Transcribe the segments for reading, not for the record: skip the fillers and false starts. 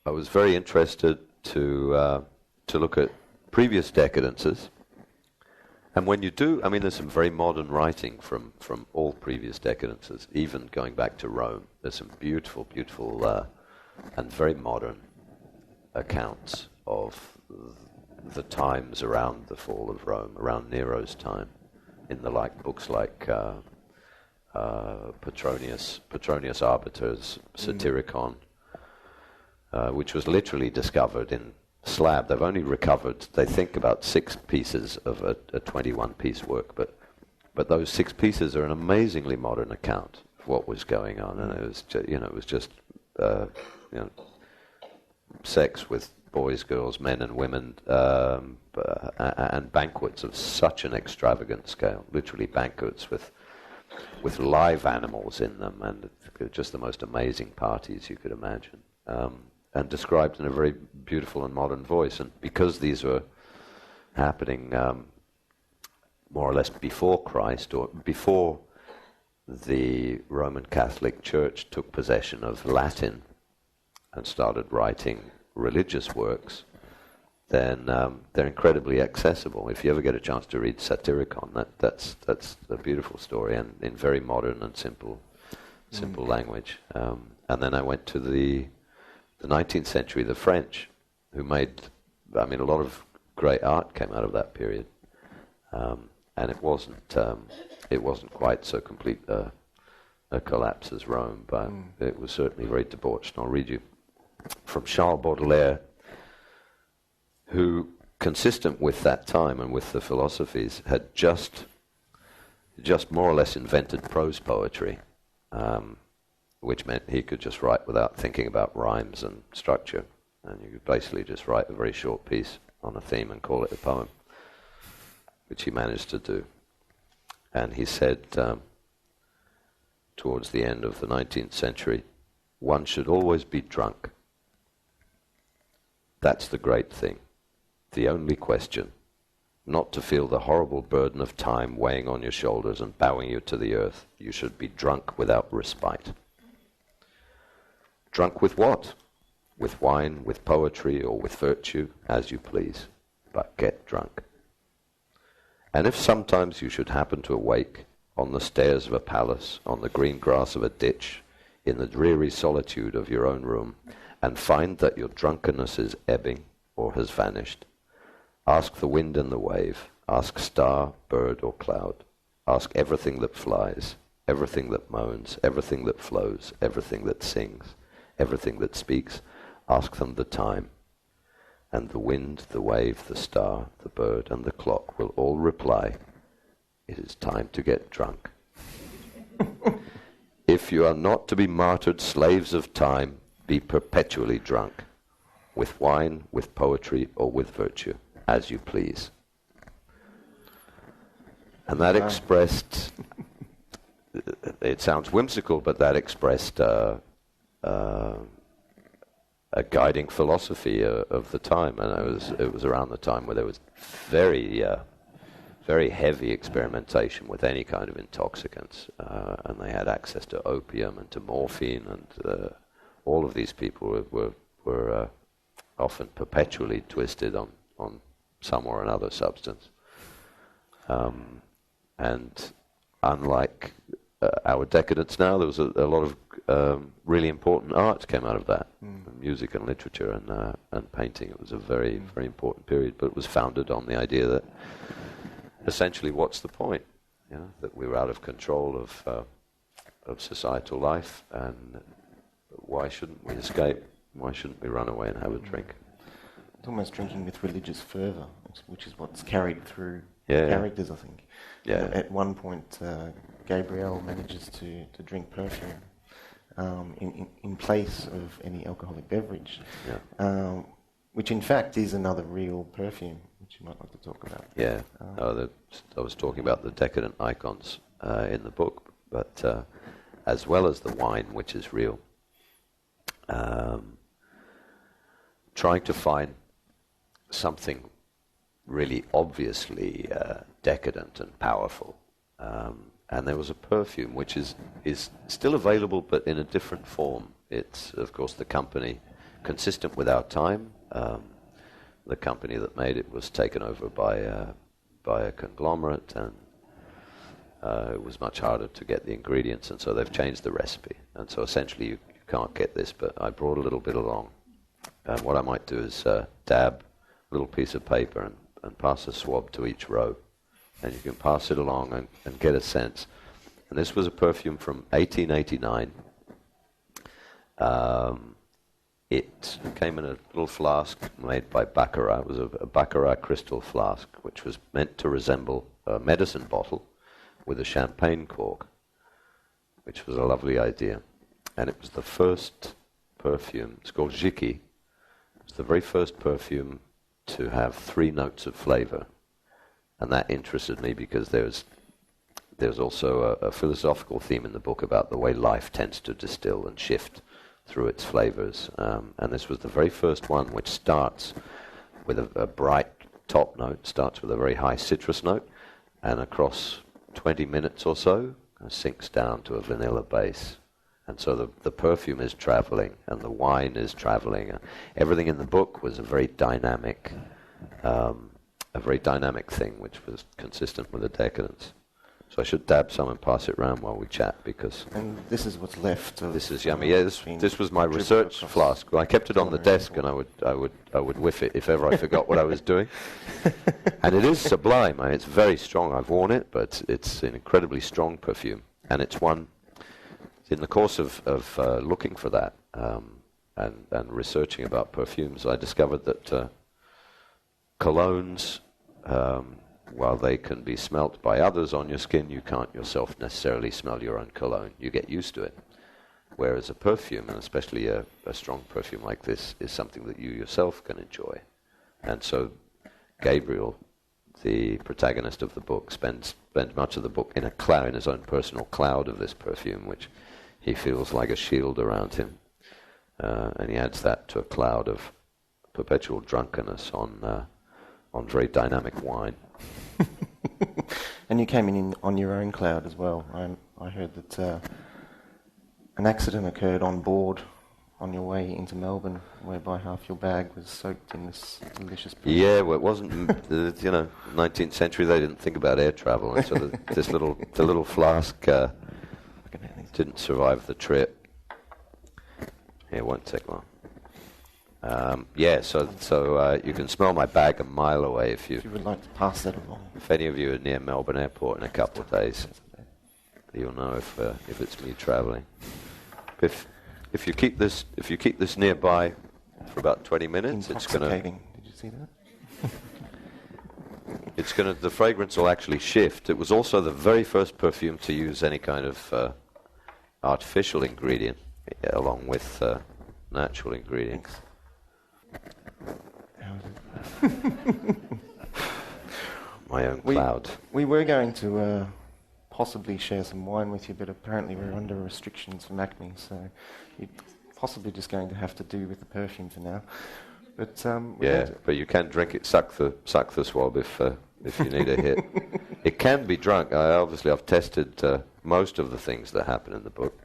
I was very interested to look at previous decadences. And when you do, I mean, there's some very modern writing from all previous decadences, even going back to Rome. There's some beautiful, beautiful and very modern accounts of the times around the fall of Rome, around Nero's time, in the books like Petronius Arbiter's Satyricon, which was literally discovered in slab. They've only recovered, they think, about 6 pieces of a 21-piece work, but those 6 pieces are an amazingly modern account of what was going on, and it was just sex with boys, girls, men, and women, and banquets of such an extravagant scale. Literally banquets with live animals in them, and just the most amazing parties you could imagine. And described in a very beautiful and modern voice. And because these were happening more or less before Christ, or before the Roman Catholic Church took possession of Latin and started writing religious works, then they're incredibly accessible. If you ever get a chance to read Satyricon, that's a beautiful story, and in very modern and simple language. And then I went to the 19th century, the French, who made, a lot of great art came out of that period, and it wasn't quite so complete a collapse as Rome, but it was certainly very debauched. And I'll read you from Charles Baudelaire, who, consistent with that time and with the philosophies, had just more or less invented prose poetry, which meant he could just write without thinking about rhymes and structure. And you could basically just write a very short piece on a theme and call it a poem, which he managed to do. And he said, towards the end of the 19th century, one should always be drunk. That's the great thing, the only question. Not to feel the horrible burden of time weighing on your shoulders and bowing you to the earth. You should be drunk without respite. Drunk with what? With wine, with poetry, or with virtue, as you please, but get drunk. And if sometimes you should happen to awake on the stairs of a palace, on the green grass of a ditch, in the dreary solitude of your own room, and find that your drunkenness is ebbing or has vanished, ask the wind and the wave, ask star, bird, or cloud, ask everything that flies, everything that moans, everything that flows, everything that sings, everything that speaks, ask them the time. And the wind, the wave, the star, the bird, and the clock will all reply, it is time to get drunk. If you are not to be martyred slaves of time, be perpetually drunk, with wine, with poetry, or with virtue, as you please. And that expressed, it sounds whimsical, but that expressed a guiding philosophy of the time, and it was around the time where there was very heavy experimentation with any kind of intoxicants, and they had access to opium and to morphine, and all of these people were often perpetually twisted on some or another substance, and unlike our decadence now, there was a lot of really important art came out of that, music and literature and painting. It was a very, very important period, but it was founded on the idea that essentially, what's the point? That we were out of control of societal life, and why shouldn't we escape? Why shouldn't we run away and have a drink? It's almost drinking with religious fervour, which is what's carried through characters, I think. Yeah. At one point, Gabrielle manages to drink perfume in place of any alcoholic beverage, which in fact is another real perfume, which you might like to talk about. Yeah, I was talking about the decadent icons in the book, but as well as the wine, which is real, trying to find something really obviously decadent and powerful. And there was a perfume which is still available, but in a different form. It's, of course, the company consistent with our time. The company that made it was taken over by a conglomerate, and it was much harder to get the ingredients, and so they've changed the recipe. And so essentially you can't get this, but I brought a little bit along. And what I might do is dab a little piece of paper and pass a swab to each row. And you can pass it along and get a sense. And this was a perfume from 1889. It came in a little flask made by Baccarat. It was a Baccarat crystal flask, which was meant to resemble a medicine bottle with a champagne cork, which was a lovely idea. And it was the first perfume. It's called Jiki. It's the very first perfume to have 3 notes of flavor. And that interested me because there's also a philosophical theme in the book about the way life tends to distill and shift through its flavors. And this was the very first one, which starts with a bright top note, starts with a very high citrus note, and across 20 minutes or so sinks down to a vanilla base. And so the perfume is traveling, and the wine is traveling. Everything in the book was a very dynamic thing, which was consistent with the decadence. So I should dab some and pass it around while we chat, because... And this is what's left of... This is yummy. Yeah, this was my research flask. I kept it on the desk, and I would whiff it if ever I forgot what I was doing. And it is sublime. It's very strong. I've worn it, but it's an incredibly strong perfume. And it's one... In the course of looking for that and researching about perfumes, I discovered that colognes, while they can be smelt by others on your skin, you can't yourself necessarily smell your own cologne. You get used to it. Whereas a perfume, and especially a strong perfume like this, is something that you yourself can enjoy. And so Gabriel, the protagonist of the book, spends much of the book in in his own personal cloud of this perfume, which he feels like a shield around him. And he adds that to a cloud of perpetual drunkenness on very dynamic wine. And you came in on your own cloud as well. I heard that an accident occurred on board on your way into Melbourne, whereby half your bag was soaked in this delicious perfume. Yeah, well, it wasn't, 19th century, they didn't think about air travel, and so the little flask didn't survive the trip. Yeah, it won't take long. So you can smell my bag a mile away if you would like to pass that along. If any of you are near Melbourne Airport in a couple of days, you'll know if it's me travelling. If you keep this nearby for about 20 minutes, it's gonna. Did you see that? The fragrance will actually shift. It was also the very first perfume to use any kind of artificial ingredient along with natural ingredients. My own cloud. We were going to possibly share some wine with you, but apparently we're under restrictions from Acme, so you're possibly just going to have to do with the perfume for now. But but you can drink it. Suck the swab if you need a hit. It can be drunk. I've tested most of the things that happen in the book.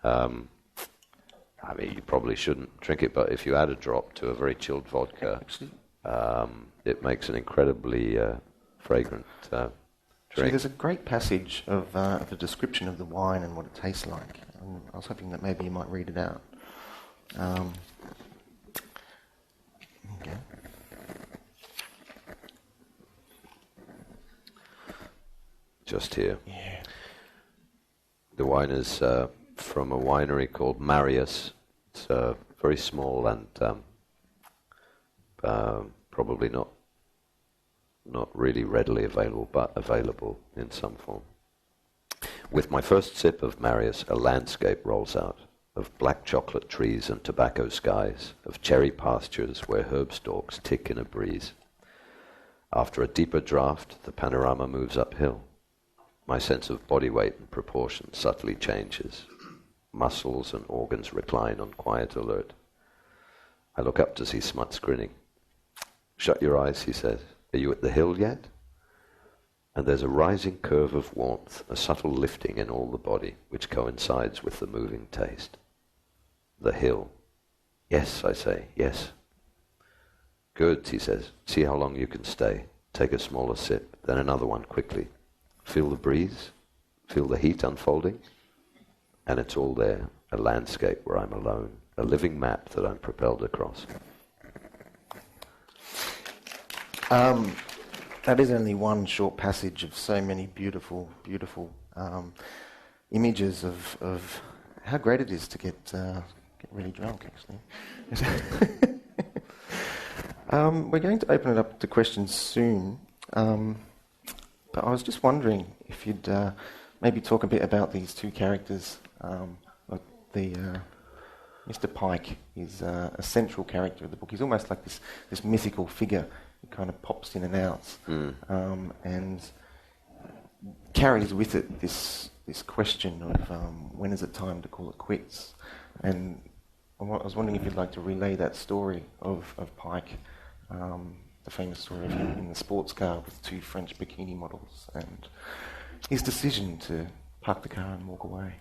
You probably shouldn't drink it, but if you add a drop to a very chilled vodka, it makes an incredibly fragrant drink. There's a great passage of a description of the wine and what it tastes like. And I was hoping that maybe you might read it out. Okay. Just here. Yeah. The wine is from a winery called Marius. It's very small and probably not really readily available, but available in some form. With my first sip of Marius, a landscape rolls out of black chocolate trees and tobacco skies, of cherry pastures where herb stalks tick in a breeze. After a deeper draught, the panorama moves uphill. My sense of body weight and proportion subtly changes. Muscles and organs recline on quiet alert. I look up to see Smuts grinning. "Shut your eyes," he says. "Are you at the hill yet?" And there's a rising curve of warmth, a subtle lifting in all the body, which coincides with the moving taste. The hill. Yes, I say, yes. Good, he says. See how long you can stay. Take a smaller sip, then another one quickly. Feel the breeze, feel the heat unfolding, and it's all there, a landscape where I'm alone, a living map that I'm propelled across. That is only one short passage of so many beautiful, beautiful images of how great it is to get really drunk, actually. We're going to open it up to questions soon, but I was just wondering if you'd maybe talk a bit about these two characters. Mr. Pike is a central character of the book. He's almost like this mythical figure who kind of pops in and out, and carries with it this question of when is it time to call it quits. And I was wondering if you'd like to relay that story of Pike, the famous story of him in the sports car with two French bikini models, and his decision to park the car and walk away.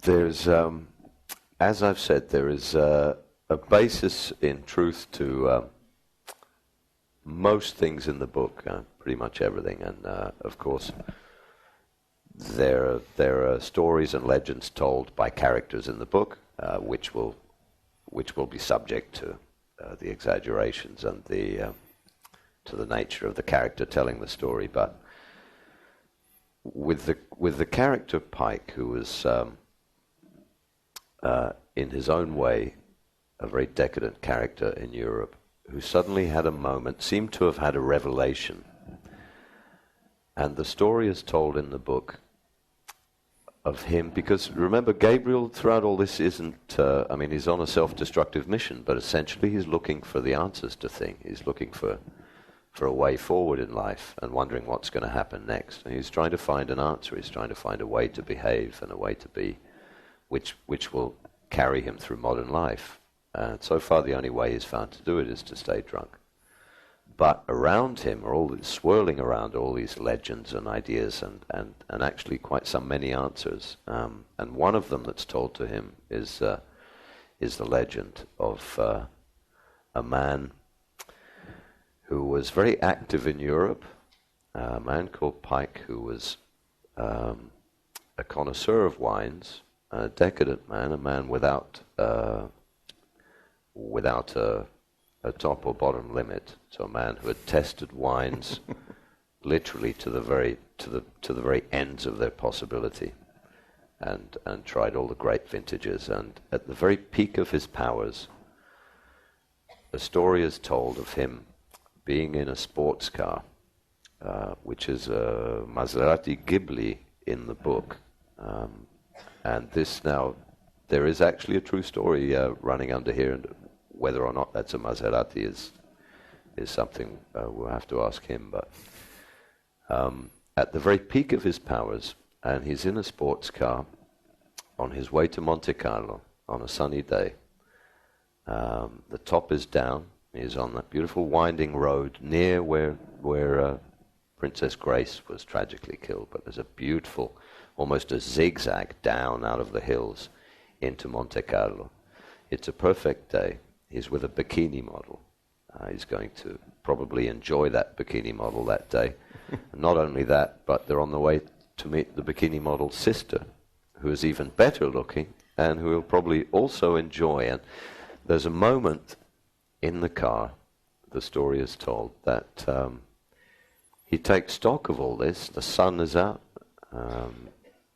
There's, as I've said, there is a basis in truth to most things in the book, pretty much everything, and of course there are stories and legends told by characters in the book, which will be subject to the exaggerations and to the nature of the character telling the story. But with the character Pike, who was in his own way a very decadent character in Europe, who suddenly had a moment, seemed to have had a revelation. And the story is told in the book of him, because remember, Gabriel throughout all this isn't, he's on a self-destructive mission, but essentially he's looking for the answers to things. He's looking for a way forward in life and wondering what's going to happen next. And he's trying to find an answer. He's trying to find a way to behave and a way to be, which will carry him through modern life. And so far the only way he's found to do it is to stay drunk. But around him are all these, swirling around all these legends and ideas and actually quite some many answers. And one of them that's told to him is the legend of a man who was very active in Europe, a man called Pike, who was a connoisseur of wines, a decadent man, a man without a top or bottom limit. So a man who had tested wines literally to the very ends of their possibility, and tried all the great vintages. And at the very peak of his powers, a story is told of him being in a sports car, which is a Maserati Ghibli in the book. And this now, there is actually a true story running under here, and whether or not that's a Maserati is something we'll have to ask him. But at the very peak of his powers, and he's in a sports car on his way to Monte Carlo on a sunny day. The top is down. He's on that beautiful winding road near where Princess Grace was tragically killed. But there's a beautiful, almost a zigzag down out of the hills into Monte Carlo. It's a perfect day. He's with a bikini model. He's going to probably enjoy that bikini model that day. Not only that, but they're on the way to meet the bikini model's sister, who is even better looking and who will probably also enjoy. And there's a moment in the car, the story is told, that he takes stock of all this. The sun is out.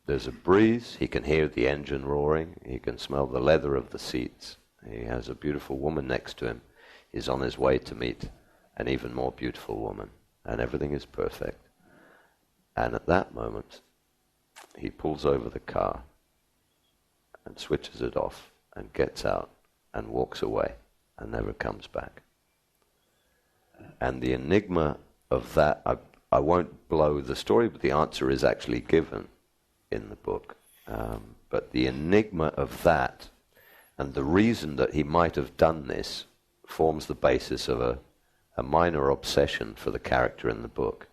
There's a breeze. He can hear the engine roaring. He can smell the leather of the seats. He has a beautiful woman next to him. He's on his way to meet an even more beautiful woman, and everything is perfect. And at that moment, he pulls over the car and switches it off and gets out and walks away and never comes back. And the enigma of that, I won't blow the story, but the answer is actually given in the book. But the enigma of that, and the reason that he might have done this, forms the basis of a minor obsession for the character in the book,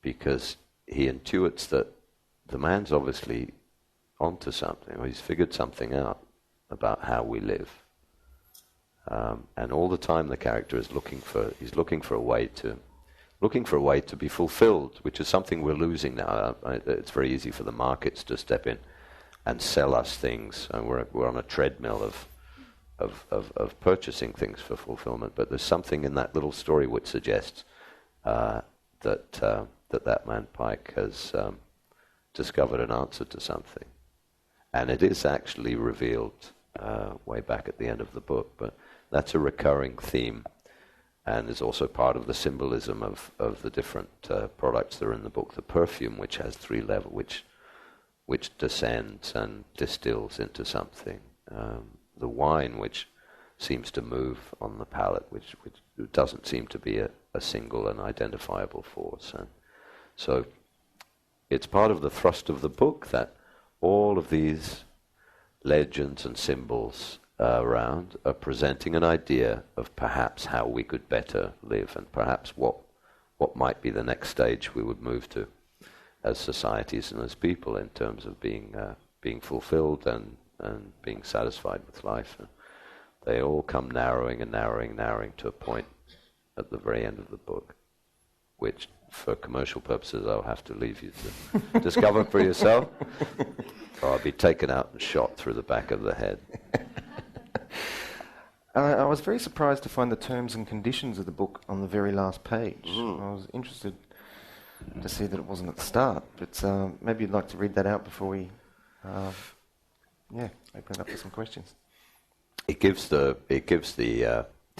because he intuits that the man's obviously onto something, or he's figured something out about how we live. And all the time the character is looking for a way to be fulfilled, which is something we're losing now. It's very easy for the markets to step in and sell us things, and we're on a treadmill of purchasing things for fulfillment. But there's something in that little story which suggests that man Pike has discovered an answer to something, and it is actually revealed way back at the end of the book. But that's a recurring theme, and is also part of the symbolism of the different products that are in the book. The perfume, which has 3 levels, which descends and distills into something. The wine, which seems to move on the palate, which doesn't seem to be a single and identifiable force. And so it's part of the thrust of the book that all of these legends and symbols around are presenting an idea of perhaps how we could better live, and perhaps what might be the next stage we would move to as societies and as people in terms of being fulfilled and being satisfied with life. And they all come narrowing to a point at the very end of the book, which for commercial purposes I'll have to leave you to discover for yourself, or I'll be taken out and shot through the back of the head. I was very surprised to find the terms and conditions of the book on the very last page. I was interested to see that it wasn't at the start, but maybe you'd like to read that out before we open it up for some questions. It gives the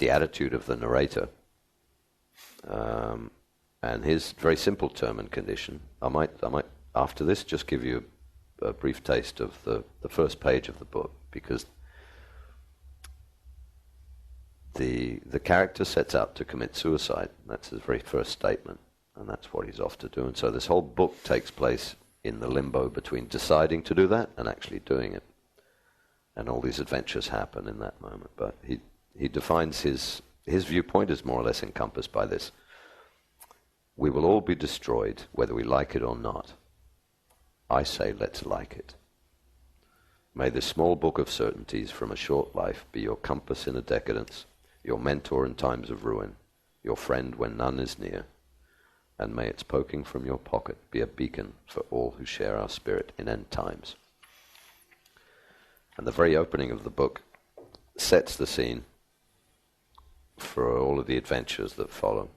attitude of the narrator, and his very simple term and condition. I might after this just give you a brief taste of the first page of the book, because the character sets out to commit suicide. That's his very first statement, and that's what he's off to do. And so this whole book takes place in the limbo between deciding to do that and actually doing it. And all these adventures happen in that moment. But he defines his viewpoint is more or less encompassed by this. We will all be destroyed, whether we like it or not. I say, let's like it. May this small book of certainties from a short life be your compass in a decadence, your mentor in times of ruin, your friend when none is near, and may its poking from your pocket be a beacon for all who share our spirit in end times. And the very opening of the book sets the scene for all of the adventures that follow,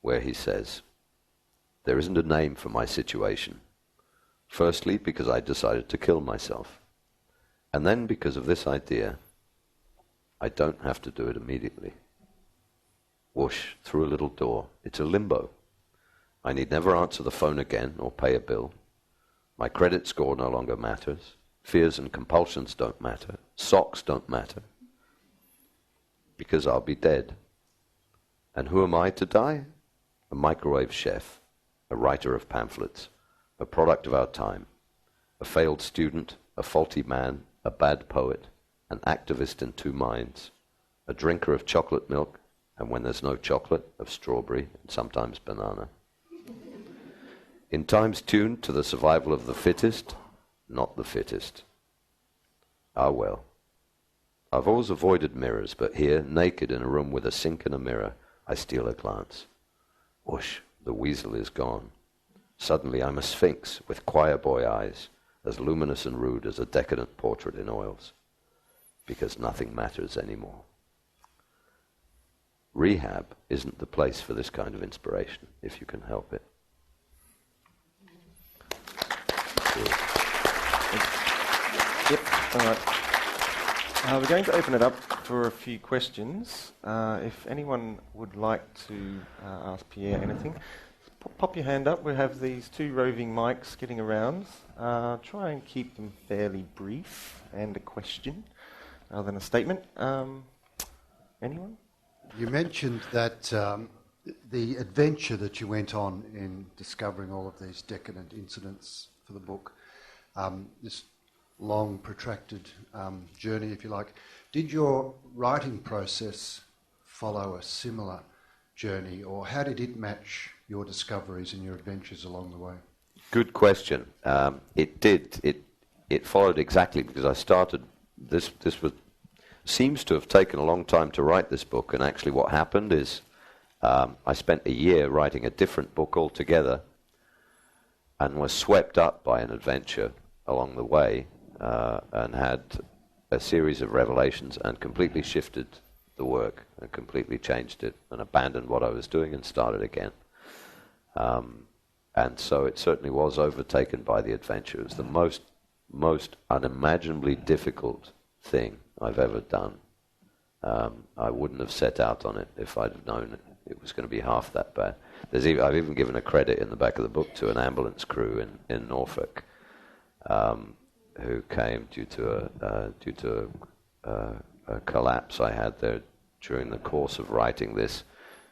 where he says, there isn't a name for my situation. Firstly, because I decided to kill myself. And then because of this idea, I don't have to do it immediately. Whoosh, through a little door. It's a limbo. I need never answer the phone again or pay a bill. My credit score no longer matters. Fears and compulsions don't matter. Socks don't matter. Because I'll be dead. And who am I to die? A microwave chef, a writer of pamphlets, a product of our time, a failed student, a faulty man, a bad poet, an activist in 2 minds, a drinker of chocolate milk, and when there's no chocolate, of strawberry and sometimes banana. In times tuned to the survival of the fittest, not the fittest. Ah well. I've always avoided mirrors, but here, naked in a room with a sink and a mirror, I steal a glance. Whoosh, the weasel is gone. Suddenly I'm a sphinx with choir boy eyes, as luminous and rude as a decadent portrait in oils, because nothing matters anymore. Rehab isn't the place for this kind of inspiration, if you can help it. Yep, all right. We're going to open it up for a few questions. If anyone would like to ask Pierre anything, pop your hand up. We have these 2 roving mics getting around. Try and keep them fairly brief and a question rather than a statement. Anyone? You mentioned that the adventure that you went on in discovering all of these decadent incidents for the book, this long, protracted journey, if you like. Did your writing process follow a similar journey, or how did it match your discoveries and your adventures along the way? Good question. It did. It followed exactly, because I started. This was seems to have taken a long time to write this book, and actually what happened is I spent a year writing a different book altogether and was swept up by an adventure along the way and had a series of revelations and completely shifted the work and completely changed it and abandoned what I was doing and started again. And so it certainly was overtaken by the adventure. It was the most unimaginably difficult thing I've ever done. I wouldn't have set out on it if I'd have known it was going to be half that bad. I've even given a credit in the back of the book to an ambulance crew in Norfolk who came due to a collapse I had there during the course of writing this,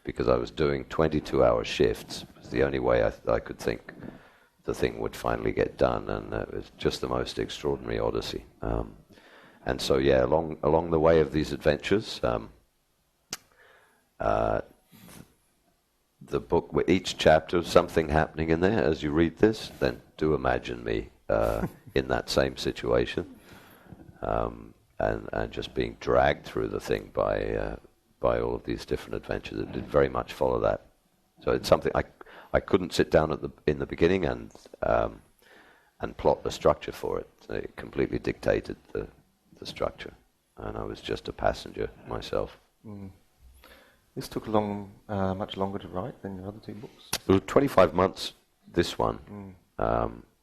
because I was doing 22-hour shifts. It was the only way I could think the thing would finally get done, and it was just the most extraordinary odyssey. And so, yeah, along the way of these adventures, the book, with each chapter, something happening in there. As you read this, then do imagine me in that same situation, and just being dragged through the thing by all of these different adventures. It did very much follow that. So it's something I couldn't sit down in the beginning and plot the structure for it. So it completely dictated the structure, and I was just a passenger myself. Mm. This took much longer to write than your other two books? It was 25 months, this one,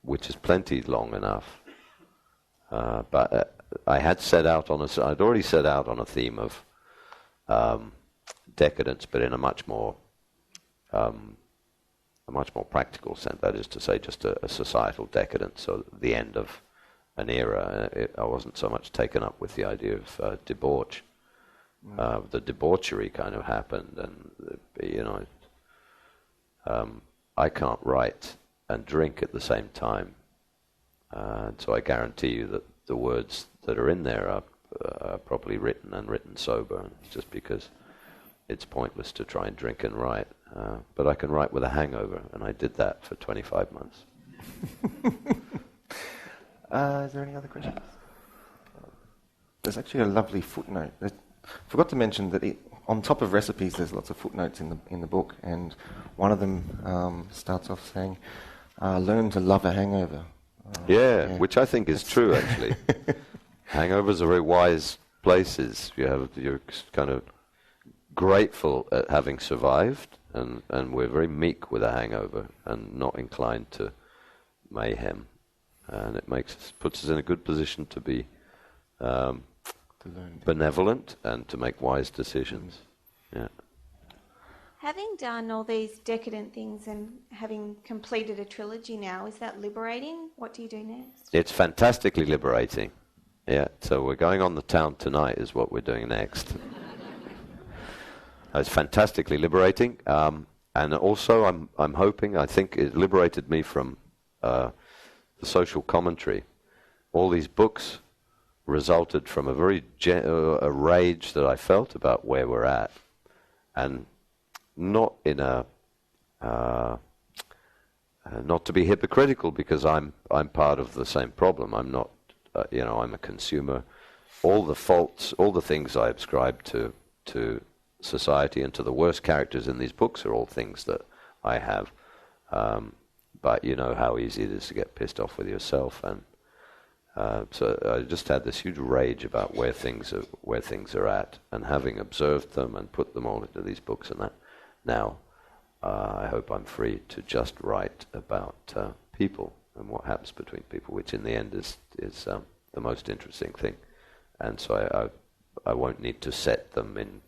which is plenty long enough. But I had I'd already set out on a theme of decadence, but in a much more practical sense. That is to say, just a societal decadence, so the end of an era. I wasn't so much taken up with the idea of debauch. The debauchery kind of happened, and I can't write and drink at the same time, so I guarantee you that the words that are in there are properly written and written sober, just because it's pointless to try and drink and write. But I can write with a hangover, and I did that for 25 months. Is there any other questions? There's actually a lovely footnote. Forgot to mention that on top of recipes, there's lots of footnotes in the book, and one of them starts off saying, "Learn to love a hangover." Yeah, which I think is true, actually. Hangovers are very wise places. You're kind of grateful at having survived, and we're very meek with a hangover and not inclined to mayhem, and it puts us in a good position to be benevolent and to make wise decisions. Yeah. Having done all these decadent things and having completed a trilogy now, is that liberating? What do you do next? It's fantastically liberating. Yeah, so we're going on the town tonight is what we're doing next. It's fantastically liberating, and also I'm hoping, I think it liberated me from the social commentary. All these books resulted from a very a rage that I felt about where we're at, and not in a not to be hypocritical, because I'm part of the same problem. I'm not, I'm a consumer. All the faults, all the things I ascribe to society and to the worst characters in these books are all things that I have. But you know how easy it is to get pissed off with yourself, and so I just had this huge rage about where things are at, and having observed them and put them all into these books and that. Now, I hope I'm free to just write about people and what happens between people, which in the end is the most interesting thing. And so I won't need to set them in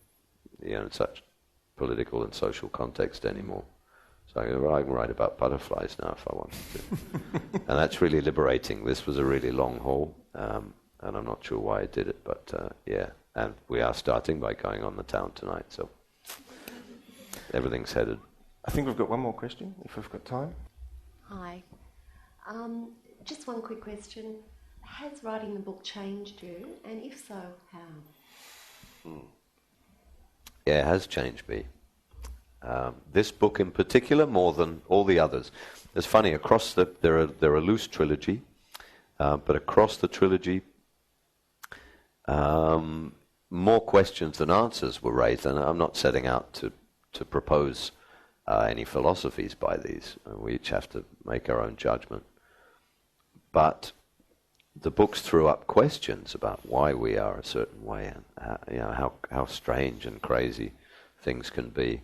such political and social context anymore. So I can write about butterflies now if I wanted to. And that's really liberating. This was a really long haul, and I'm not sure why I did it, but yeah. And we are starting by going on the town tonight, so everything's headed. I think we've got one more question, if we've got time. Hi. Just one quick question. Has writing the book changed you, and if so, how? Yeah, it has changed me. This book in particular, more than all the others. It's funny, across they're a loose trilogy, but across the trilogy, more questions than answers were raised, and I'm not setting out to propose any philosophies by these. We each have to make our own judgment. But the books threw up questions about why we are a certain way, and how strange and crazy things can be.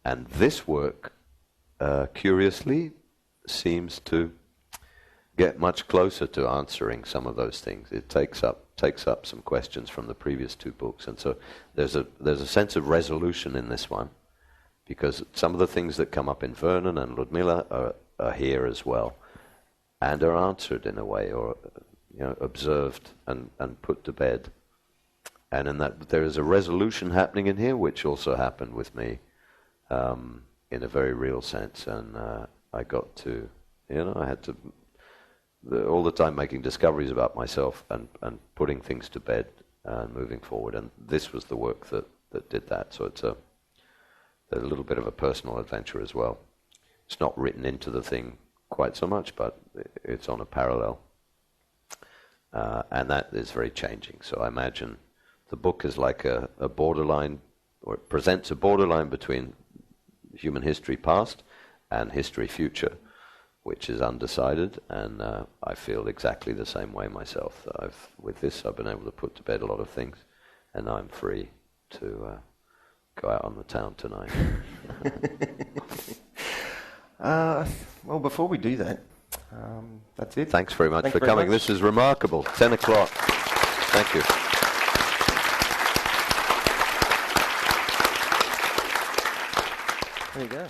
And this work, curiously, seems to get much closer to answering some of those things. It takes up some questions from the previous two books, and so there's a sense of resolution in this one, because some of the things that come up in Vernon and Ludmilla are here as well, and are answered in a way, or observed and put to bed. And in that there is a resolution happening in here, which also happened with me in a very real sense. And I got to, I had to, all the time making discoveries about myself and putting things to bed and moving forward. And this was the work that did that. So it's a little bit of a personal adventure as well. It's not written into the thing quite so much, but it's on a parallel. And that is very changing. So I imagine the book is like a borderline, or it presents a borderline between human history past and history future, which is undecided, and I feel exactly the same way myself. With this, I've been able to put to bed a lot of things, and I'm free to go out on the town tonight. Well, before we do that, that's it. Thanks very much for coming. This is remarkable. 10 o'clock. Thank you. There you go.